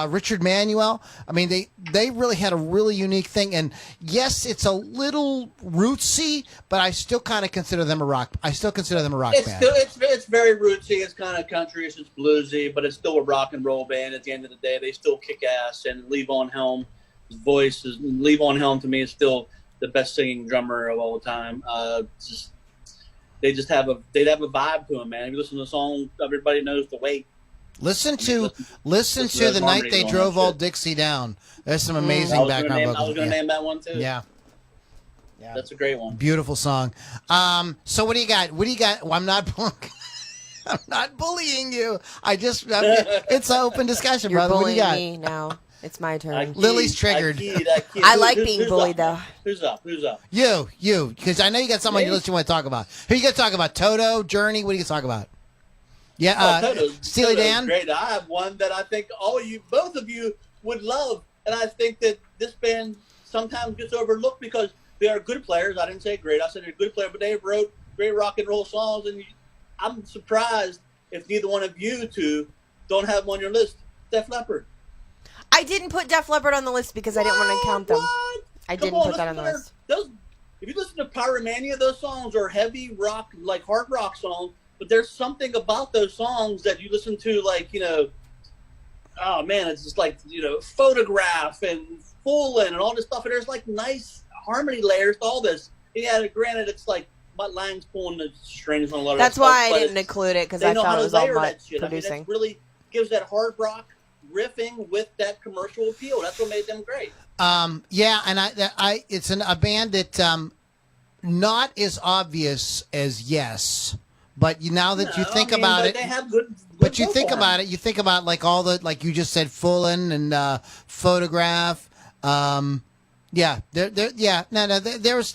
B: Richard Manuel. I mean, they really had a really unique thing. And yes, it's a little rootsy, but I still kind of consider them a rock. I still consider them a rock band.
C: It's very rootsy. It's kind of country. It's bluesy, but it's still a rock and roll band. At the end of the day, they still kick ass. And Levon Helm's voice is Levon Helm to me is still the best singing drummer of all time. They'd have a vibe to them, man. If you listen to the song, Everybody Knows the Weight.
B: Listen to The Night They Drove Old Dixie Down. There's some amazing background vocals.
C: I was going to name that one too.
B: Yeah.
C: That's a great one.
B: Beautiful song. So what do you got? Well, I'm not bullying you. It's an open discussion,
A: You're
B: brother. What do you got?
A: bullying me now. It's my turn.
B: Lily's triggered.
A: I like being bullied, though.
C: Who's up?
B: You, because I know you got something on your list you want to talk about. Who you going to talk about? Toto, Journey? What are you going to talk about? Yeah, Steely Dan.
C: Great. I have one that I think both of you would love, and I think that this band sometimes gets overlooked because they are good players. I didn't say great. I said they're good players, but they wrote great rock and roll songs, and I'm surprised if neither one of you two don't have them on your list. Def Leppard.
A: I didn't put Def Leppard on the list because I didn't want to count them.
C: What?
A: I didn't put that on the list.
C: If you listen to Pyromania, those songs are heavy rock, like hard rock songs, but there's something about those songs that you listen to, like, oh man, it's just like, Photograph and Foolin' and all this stuff, and there's like nice harmony layers to all this. Yeah, granted, it's like Mutt Lange's pulling the strings on a lot of
A: That's
C: that
A: why
C: stuff,
A: I didn't include it, because I thought it was all Mutt producing. I mean,
C: that really gives that hard rock riffing with that commercial appeal. That's what made them great.
B: Yeah, and it's a band that not as obvious as Yes, but now that you think about it,
C: they have good.
B: But you think about it, you think about like all the, like you just said, Foolin' and Photograph.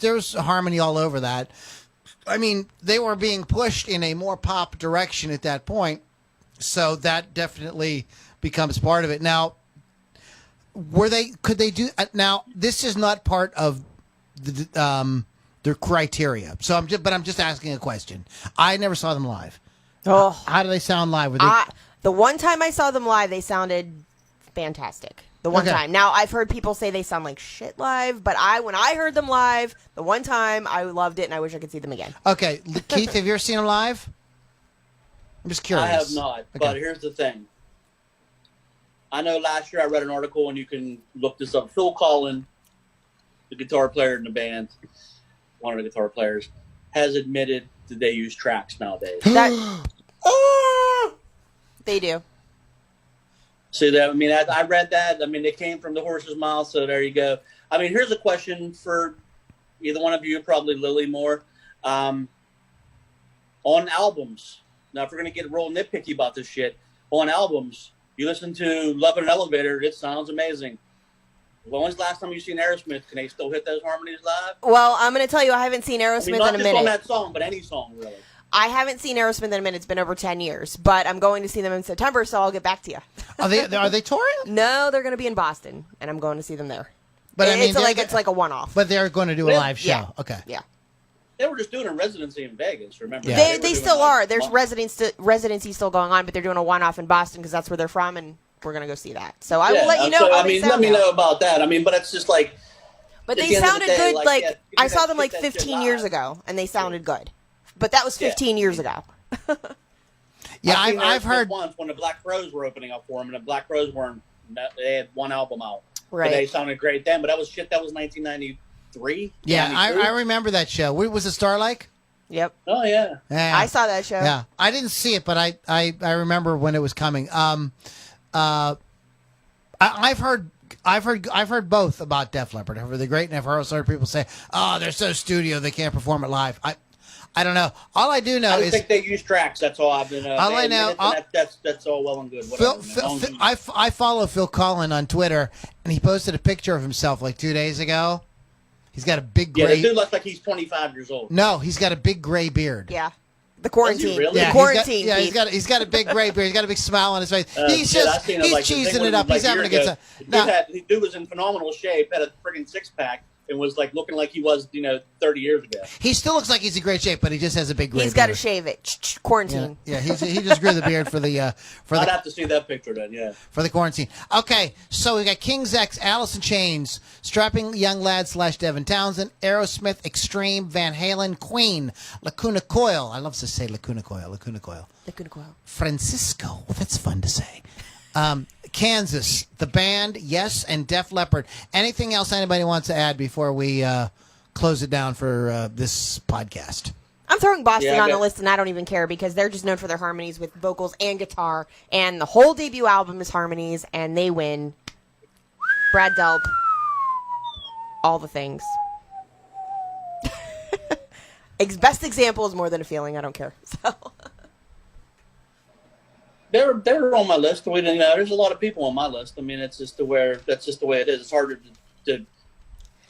B: There's harmony all over that. I mean, they were being pushed in a more pop direction at that point, so that definitely becomes part of it. Now, could they do now? This is not part of their criteria. So I'm just asking a question. I never saw them live.
A: Oh,
B: how do they sound live?
A: The one time I saw them live, they sounded fantastic. The one time. Now, I've heard people say they sound like shit live, but when I heard them live, the one time, I loved it, and I wish I could see them again.
B: Okay, Keith, have you ever seen them live? I'm just curious.
C: I have not, but here's the thing. I know last year I read an article, and you can look this up. Phil Collin, the guitar player in the band, one of the guitar players, has admitted that they use tracks nowadays.
A: They do.
C: See that? I mean, I read that. I mean, they came from the horse's mouth, so there you go. I mean, here's a question for either one of you, probably Lily more. On albums, now if we're going to get real nitpicky about this shit, on albums, you listen to Love in an Elevator, it sounds amazing. When was the last time you seen Aerosmith? Can they still hit those harmonies live?
A: Well, I'm going to tell you, I haven't seen Aerosmith in a minute.
C: Not just on that song, but any song, really.
A: I haven't seen Aerosmith in a minute. It's been over 10 years, but I'm going to see them in September, so I'll get back to you.
B: Are they touring?
A: No, they're going to be in Boston, and I'm going to see them there.
B: But I mean,
A: it's like a one-off.
B: But they're going to do a live show.
A: Yeah.
B: Okay.
A: Yeah.
C: They were just doing a residency in Vegas, remember?
B: Yeah.
A: They still are. There's residency still going on, but they're doing a one-off in Boston because that's where they're from, and we're going to go see that. So I will let you know.
C: Let me know about that. I mean, but it's just like.
A: But they sounded good. I saw them like 15 years ago, and they sounded good. But that was 15 years ago.
B: Yeah, I've heard
C: once when the Black Crowes were opening up for them, and the Black Crowes they had one album out.
A: Right.
C: But they sounded great then, but that was 1993.
B: Yeah, I remember that show. What was the Starlight?
A: Yep.
C: Oh yeah.
A: I saw that show.
B: Yeah, I didn't see it, but I remember when it was coming. I've heard both about Def Leppard. I've heard they're great, and I've also heard people say, "Oh, they're so studio, they can't perform it live." I don't know. All I do know is
C: think they use tracks. That's all I've been.
B: All I know.
C: That's all well and good.
B: I follow Phil Collin on Twitter, and he posted a picture of himself like 2 days ago. He's got a big gray.
C: Yeah, the dude looks like he's 25 years old.
B: No, he's got a big gray beard.
A: Yeah. The quarantine.
C: Really?
A: The quarantine.
B: He's got a big gray beard. He's got a big smile on his face. He's cheesing it up. He's having a good time.
C: The dude was in phenomenal shape. Had a friggin' 6-pack. and was like looking like he was, 30 years ago.
B: He still looks like he's in great shape, but he just has a big gray
A: He's got to
B: beard.
A: shave it. Quarantine.
B: Yeah, he just grew the beard for the
C: I'd have to see that picture then. Yeah.
B: for the quarantine. Okay, so we got King's X, Alice in Chains, Strapping Young Lad / Devin Townsend, Aerosmith, Extreme, Van Halen, Queen, Lacuna Coil. I love to say Lacuna Coil.
A: Lacuna Coil.
B: Francisco. Well, that's fun to say. Kansas, the band, yes, and Def Leppard. Anything else anybody wants to add before we close it down for this podcast?
A: I'm throwing Boston
C: Yeah,
A: on the list, and I don't even care because they're just known for their harmonies with vocals and guitar, and the whole debut album is harmonies, and they win. Brad Delp. All the things. Best example is More Than a Feeling. I don't care. So.
C: They were on my list. We didn't know. There's a lot of people on my list. I mean, that's just the way it is. It's hard to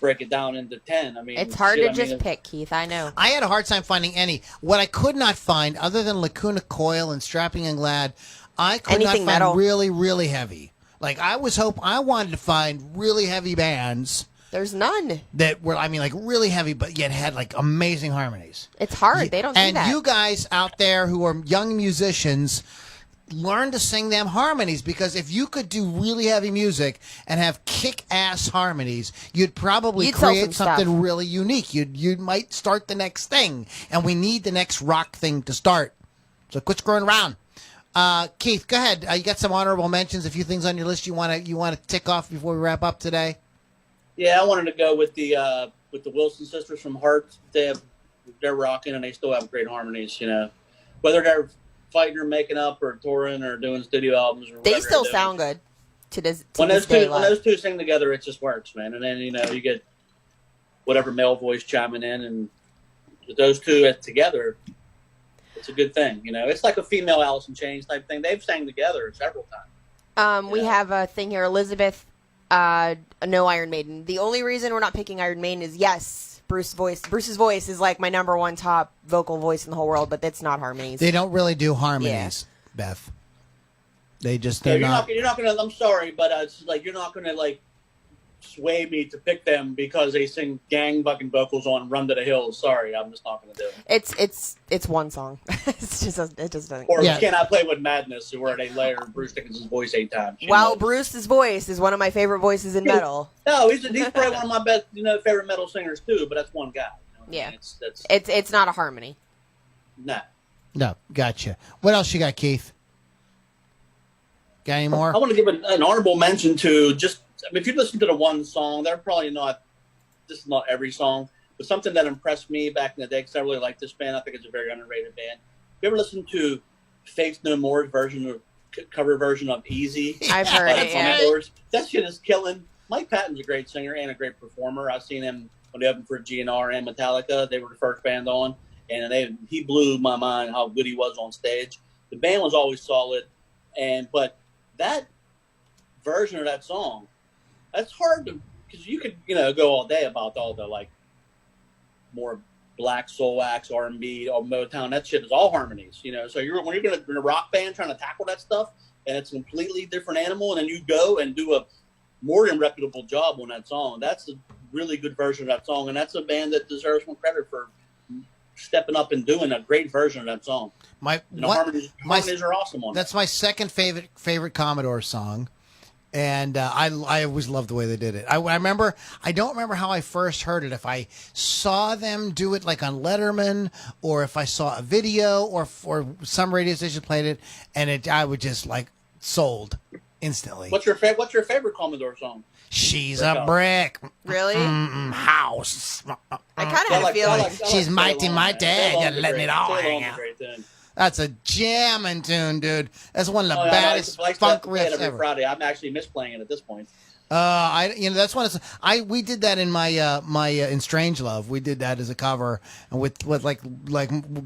C: break it down into 10. I mean,
A: It's hard to just pick, Keith. I know.
B: I had a hard time finding any. What I could not find, other than Lacuna Coil and Strapping Young Lad, I could
A: Anything
B: not find
A: metal.
B: really, really heavy. Like I wanted to find really heavy bands
A: There's none.
B: that were, like really heavy, but yet had like amazing harmonies.
A: It's hard. They don't do
B: And
A: that.
B: you guys out there who are young musicians, learn to sing them harmonies, because if you could do really heavy music and have kick-ass harmonies, you'd probably
A: You'd sell
B: create
A: some
B: something
A: stuff.
B: really unique. You might start the next thing, and we need the next rock thing to start. So quit screwing around. Keith, go ahead. You got some honorable mentions, a few things on your list you want to tick off before we wrap up today?
C: Yeah, I wanted to go with the Wilson sisters from Heart. They're rocking and they still have great harmonies. Whether they're fighting or making up or touring or doing studio albums or whatever
A: They still
C: they're doing.
A: sound good. To this
C: When
A: this
C: those
A: day
C: two when
A: live.
C: those two sing together, it just works, man. And then you get whatever male voice chiming in, and those two together, it's a good thing. It's like a female Alice in Chains type thing. They've sang together several times.
A: We have a thing here, Elizabeth. No Iron Maiden. The only reason we're not picking Iron Maiden is Bruce's voice is like my number one top vocal voice in the whole world, but it's not harmonies.
B: They don't really do harmonies, Beth. They just
C: Yeah,
B: they're
C: you're
B: not.
C: not gonna. I'm sorry, but it's like you're not gonna sway me to pick them because they sing gang fucking vocals on "Run to the Hills." Sorry, I'm just not gonna do it.
A: It's one song. It just doesn't.
C: Or
B: Yeah.
C: Can I Play with Madness, where they layer Bruce Dickinson's voice 8 times.
A: While Bruce's voice is one of my favorite voices in metal.
C: No, he's probably one of my best, favorite metal singers too. But that's one guy.
A: Yeah.
C: That's
A: It's not a harmony.
C: nah.
B: No, gotcha. What else you got, Keith? Got any more?
C: I want to give an honorable mention to if you listen to the one song, they're probably not. This is not every song, but something that impressed me back in the day because I really like this band. I think it's a very underrated band. You ever listen to Faith No More's cover version of "Easy"?
A: I've heard
C: by the
A: it. Yeah.
C: Commodores? That shit is killing. Mike Patton's a great singer and a great performer. I've seen him when they opened for GNR and Metallica. They were the first band on, and he blew my mind how good he was on stage. The band was always solid, but that version of that song, that's hard to, because you could go all day about all the more black soul acts, R&B, or Motown. That shit is all harmonies, So when you're in a rock band trying to tackle that stuff, and it's a completely different animal, and then you go and do a more than reputable job on that song. That's a really good version of that song, and that's a band that deserves some credit for stepping up and doing a great version of that song. Harmonies are awesome on it.
B: That's my second favorite Commodore song, and I always loved the way they did it. I remember. I don't remember how I first heard it. If I saw them do it on Letterman, or if I saw a video, or some radio station played it, and I would just sold instantly.
C: What's your favorite Commodore song?
B: She's a brick.
A: Really?
B: House.
A: I kind of feel
B: She's mighty, mighty. You're letting it all hang out.
C: Great tune.
B: That's a jamming tune, dude. That's one of the
C: Oh, yeah,
B: baddest
C: I used to
B: funk
C: play it
B: riffs
C: every
B: ever.
C: Friday. I'm actually misplaying it at this point.
B: That's one. We did that in my in Strangelove. We did that as a cover and with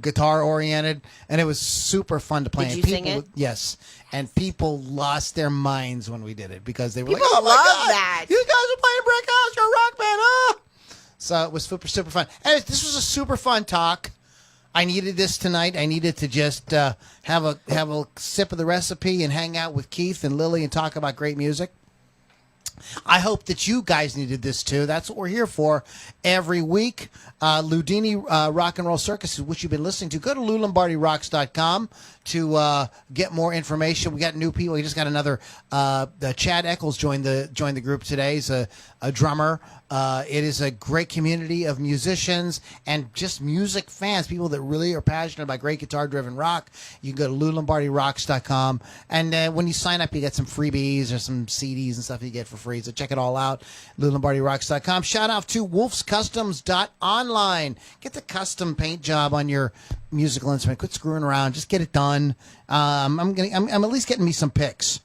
B: guitar oriented, and it was super fun to play.
A: Did
B: And
A: you sing
B: people,
A: it?
B: Yes, and people lost their minds when we did it because they were
A: People
B: like, "Oh my
A: love
B: god,
A: that.
B: you guys are playing Brick House, you're a rock band!" Oh! So it was super fun. Anyways, this was a super fun talk. I needed this tonight. I needed to just have a sip of the recipe and hang out with Keith and Lily and talk about great music. I hope that you guys needed this too. That's what we're here for every week. Ludini Rock and Roll Circus is what you've been listening to. Go to LouLombardiRocks.com to get more information. We got new people. We just got another. Chad Eccles joined the group today. He's a drummer. It is a great community of musicians and just music fans, people that really are passionate about great guitar-driven rock. You can go to LouLombardiRocks.com, and when you sign up, you get some freebies or some CDs and stuff you get for free. So check it all out, LouLombardiRocks.com. Shout out to WolfsCustoms.online. Get the custom paint job on your musical instrument. Quit screwing around. Just get it done. I'm at least getting me some picks.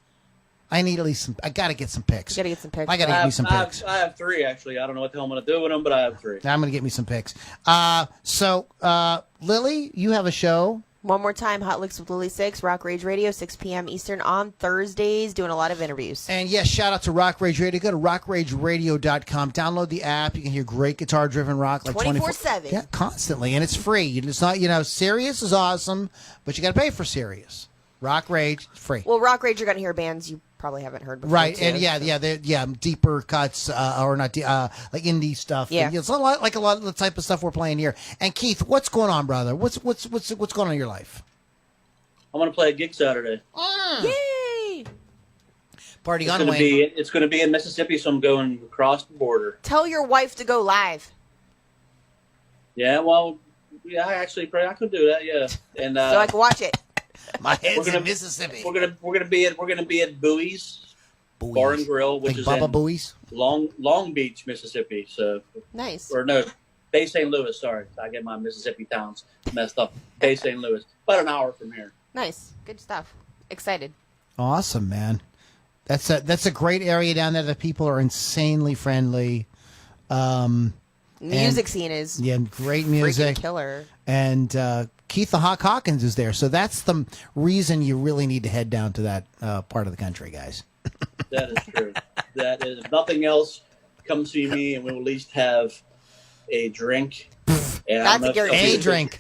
B: I need at least some. I gotta get some picks.
A: You gotta get some picks.
B: I gotta get me some picks.
C: I have 3 actually. I don't know what the hell I'm gonna do with them, but I have 3.
B: I'm gonna get me some picks. So Lily, you have a show.
A: One more time, Hot Licks with Lily 6, Rock Rage Radio, 6 p.m. Eastern on Thursdays, doing a lot of interviews.
B: And yes, shout out to Rock Rage Radio. Go to rockrageradio.com. Download the app. You can hear great guitar-driven rock like
A: 24/7.
B: Yeah, constantly, and it's free. It's not, Sirius is awesome, but you got to pay for Sirius. Rock Rage, free.
A: Well, Rock Rage, you're going to hear bands you probably haven't heard before.
B: Right,
A: too,
B: and deeper cuts, or not, like indie stuff.
A: Yeah.
B: It's a lot of the type of stuff we're playing here. And Keith, what's going on, brother? What's going on in your life?
C: I'm gonna play a gig Saturday.
A: Yay!
B: Party
C: It's
B: on
C: gonna
B: Wayne.
C: it's gonna be in Mississippi, so I'm going across the border.
A: Tell your wife to go live.
C: Yeah, well, yeah, I could do that. Yeah, and
A: So I can watch it.
B: My head's
C: gonna-
B: in Mississippi.
C: we're gonna be at Bowie's Bar and Grill, which
B: Like
C: is
B: Bubba
C: in
B: Booey's.
C: Long Beach, Mississippi. So,
A: Nice.
C: or no, Bay St. Louis. Sorry, I get my Mississippi towns messed up. Bay St. Louis, about an hour from here.
A: Nice. Good stuff. Excited.
B: Awesome, man. That's a great area down there. The people are insanely friendly.
A: Music scene is
B: Great
A: freaking
B: music.
A: killer.
B: And Keith the Hawk Hawkins is there. So that's the reason you really need to head down to that part of the country, guys.
C: That is true. That is. If nothing else, come see me, and we'll at least have a drink. And
A: That's a guarantee.
B: A drink.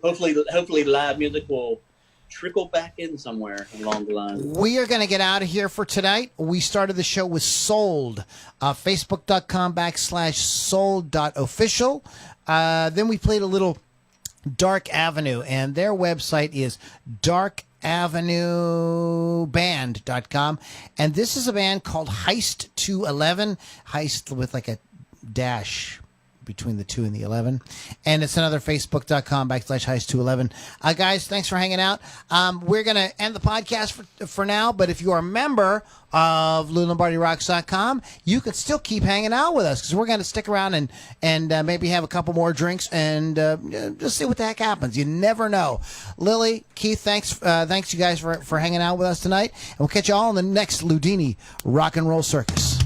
C: Hopefully, live music will trickle back in somewhere along the line.
B: We are going to get out of here for tonight. We started the show with Sold, Facebook.com/sold.official. Then we played a little Dark Avenue, and their website is darkavenueband.com. And this is a band called Heist 211, Heist with like a dash between the 2 and the 11. And it's another Facebook.com/Heist211. Guys, thanks for hanging out. We're going to end the podcast for now, but if you are a member of LouLombardiRocks.com, you can still keep hanging out with us because we're going to stick around and maybe have a couple more drinks and just see what the heck happens. You never know. Lily, Keith, thanks you guys for hanging out with us tonight. And we'll catch you all in the next Ludini Rock and Roll Circus.